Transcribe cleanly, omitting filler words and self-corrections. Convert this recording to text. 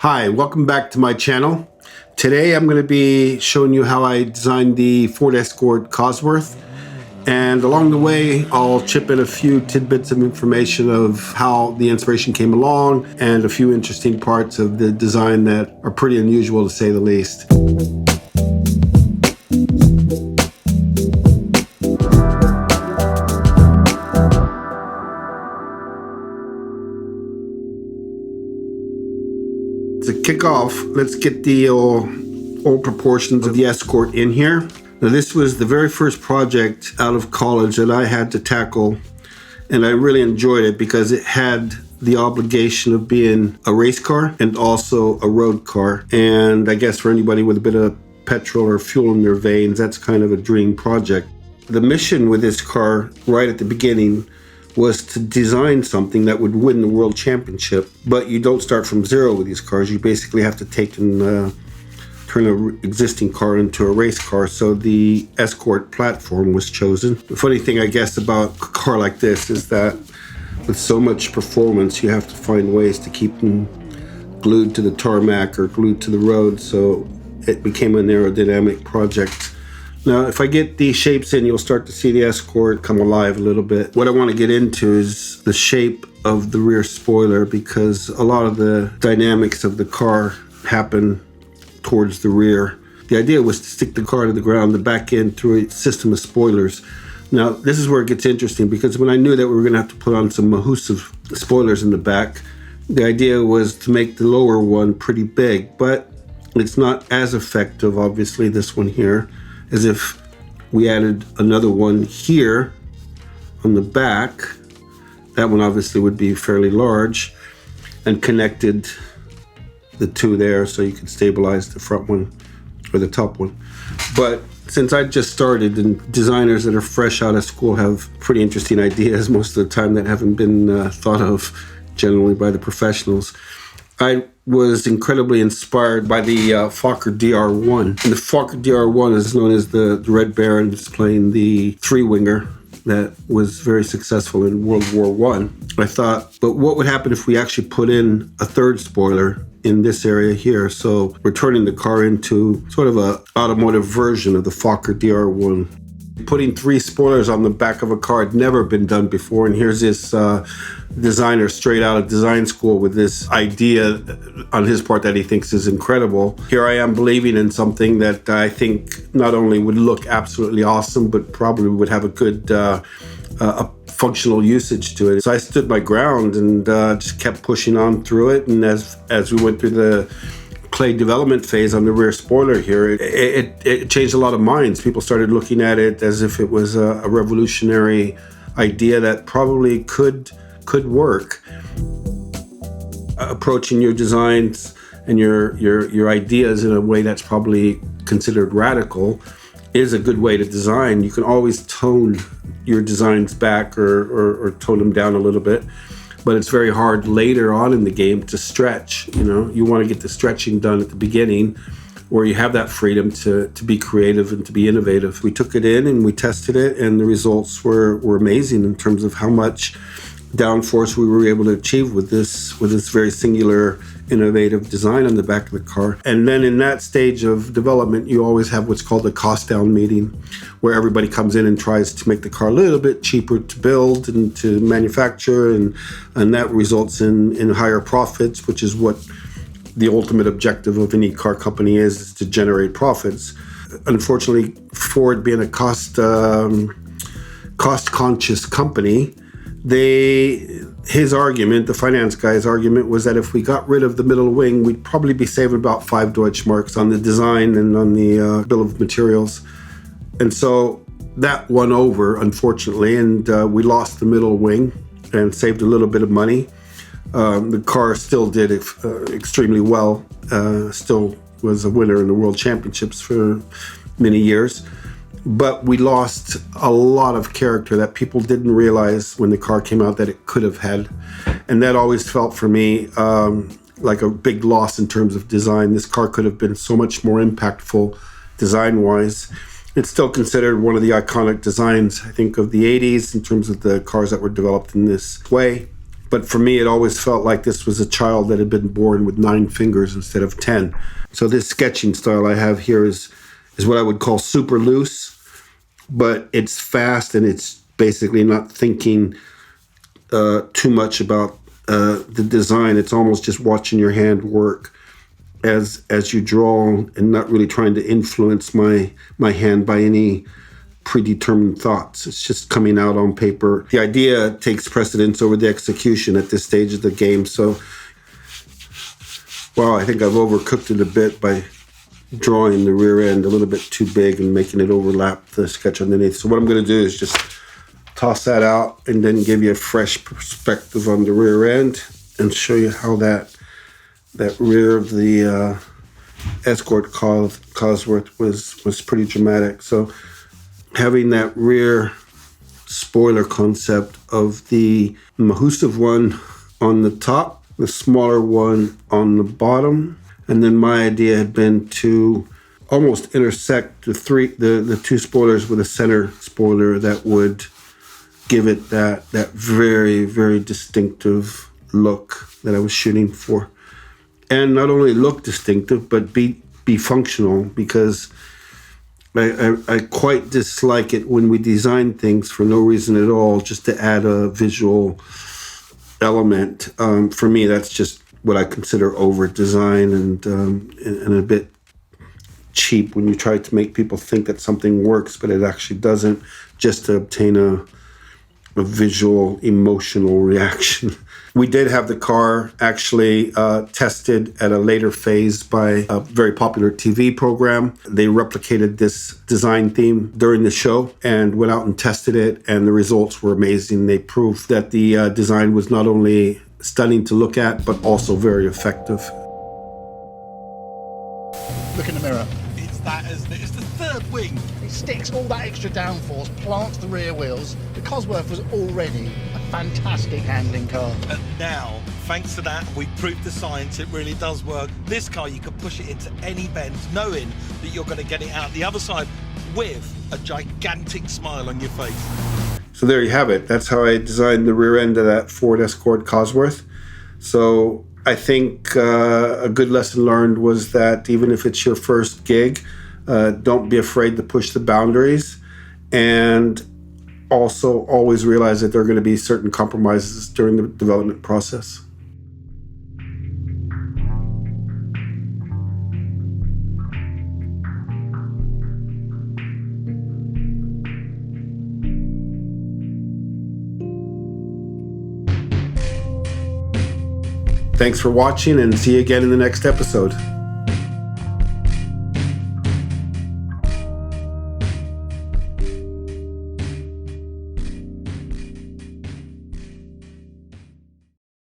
Hi, welcome back to my channel. Today I'm going to be showing you how I designed the Ford Escort Cosworth, and along the way I'll chip in a few tidbits of information of how the inspiration came along and a few interesting parts of the design that are pretty unusual to say the least. To kick off, let's get the old proportions of the Escort in here. Now, this was the very first project out of college that I had to tackle, and I really enjoyed it because it had the obligation of being a race car and also a road car. And I guess for anybody with a bit of petrol or fuel in their veins, that's kind of a dream project. The mission with this car right at the beginning was to design something that would win the world championship. But you don't start from zero with these cars. You basically have to take and turn an existing car into a race car. So the Escort platform was chosen. The funny thing, I guess, about a car like this is that with so much performance, you have to find ways to keep them glued to the tarmac or glued to the road. So it became an aerodynamic project. Now, if I get these shapes in, you'll start to see the Escort come alive a little bit. What I want to get into is the shape of the rear spoiler, because a lot of the dynamics of the car happen towards the rear. The idea was to stick the car to the ground, the back end, through a system of spoilers. Now, this is where it gets interesting, because when I knew that we were going to have to put on some Mahusive spoilers in the back, the idea was to make the lower one pretty big, but it's not as effective, obviously, this one here, as if we added another one here on the back. That one obviously would be fairly large, and connected the two there so you could stabilize the front one or the top one. But since I just started, and designers that are fresh out of school have pretty interesting ideas most of the time that haven't been thought of generally by the professionals, I was incredibly inspired by the Fokker DR1. And the Fokker DR1 is known as the Red Baron, displaying the three-winger that was very successful in World War I. I thought, but what would happen if we actually put in a third spoiler in this area here? So we're turning the car into sort of a automotive version of the Fokker DR1. Putting three spoilers on the back of a car had never been done before, and here's this designer straight out of design school with this idea on his part that he thinks is incredible. Here I am believing in something that I think not only would look absolutely awesome, but probably would have a good a functional usage to it. So I stood my ground and just kept pushing on through it. And as we went through the clay development phase on the rear spoiler here, it changed a lot of minds. People started looking at it as if it was a revolutionary idea that probably could work. Approaching your designs and your ideas in a way that's probably considered radical is a good way to design. You can always tone your designs back or tone them down a little bit, but it's very hard later on in the game to stretch. You want to get the stretching done at the beginning, where you have that freedom to be creative and to be innovative. We took it in and we tested it, and the results were amazing in terms of how much downforce we were able to achieve with this very singular, innovative design on the back of the car. And then in that stage of development, you always have what's called a cost down meeting, where everybody comes in and tries to make the car a little bit cheaper to build and to manufacture, and that results in higher profits, which is what the ultimate objective of any car company is to generate profits. Unfortunately, Ford, being a cost-conscious company, his argument, the finance guy's argument, was that if we got rid of the middle wing, we'd probably be saving about 5 Deutschmarks on the design and on the bill of materials. And so that won over, unfortunately, and we lost the middle wing and saved a little bit of money. The car still did extremely well, still was a winner in the World Championships for many years. But we lost a lot of character that people didn't realize when the car came out that it could have had. And that always felt for me like a big loss in terms of design. This car could have been so much more impactful design-wise. It's still considered one of the iconic designs, I think, of the 80s in terms of the cars that were developed in this way. But for me, it always felt like this was a child that had been born with 9 fingers instead of 10. So this sketching style I have here is what I would call super loose, but it's fast and it's basically not thinking too much about the design. It's almost just watching your hand work as you draw and not really trying to influence my hand by any predetermined thoughts. It's just coming out on paper. The idea takes precedence over the execution at this stage of the game. So, well, I think I've overcooked it a bit by drawing the rear end a little bit too big and making it overlap the sketch underneath. So what I'm going to do is just toss that out and then give you a fresh perspective on the rear end and show you how that rear of the Escort Cosworth was pretty dramatic. So having that rear spoiler concept of the Mahusive one on the top, the smaller one on the bottom, and then my idea had been to almost intersect the two spoilers with a center spoiler that would give it that very, very distinctive look that I was shooting for. And not only look distinctive, but be functional, because I quite dislike it when we design things for no reason at all, just to add a visual element. For me, that's just what I consider over-design and a bit cheap when you try to make people think that something works, but it actually doesn't, just to obtain a visual, emotional reaction. We did have the car actually tested at a later phase by a very popular TV program. They replicated this design theme during the show and went out and tested it, and the results were amazing. They proved that the design was not only stunning to look at, but also very effective. Look in the mirror. It's that, isn't it? It's the third wing. It sticks all that extra downforce, plants the rear wheels. The Cosworth was already a fantastic handling car. And now, thanks to that, we've proved the science, it really does work. This car, you can push it into any bend, knowing that you're going to get it out the other side with a gigantic smile on your face. So there you have it. That's how I designed the rear end of that Ford Escort Cosworth. So I think a good lesson learned was that even if it's your first gig, don't be afraid to push the boundaries, and also always realize that there are going to be certain compromises during the development process. Thanks for watching, and see you again in the next episode.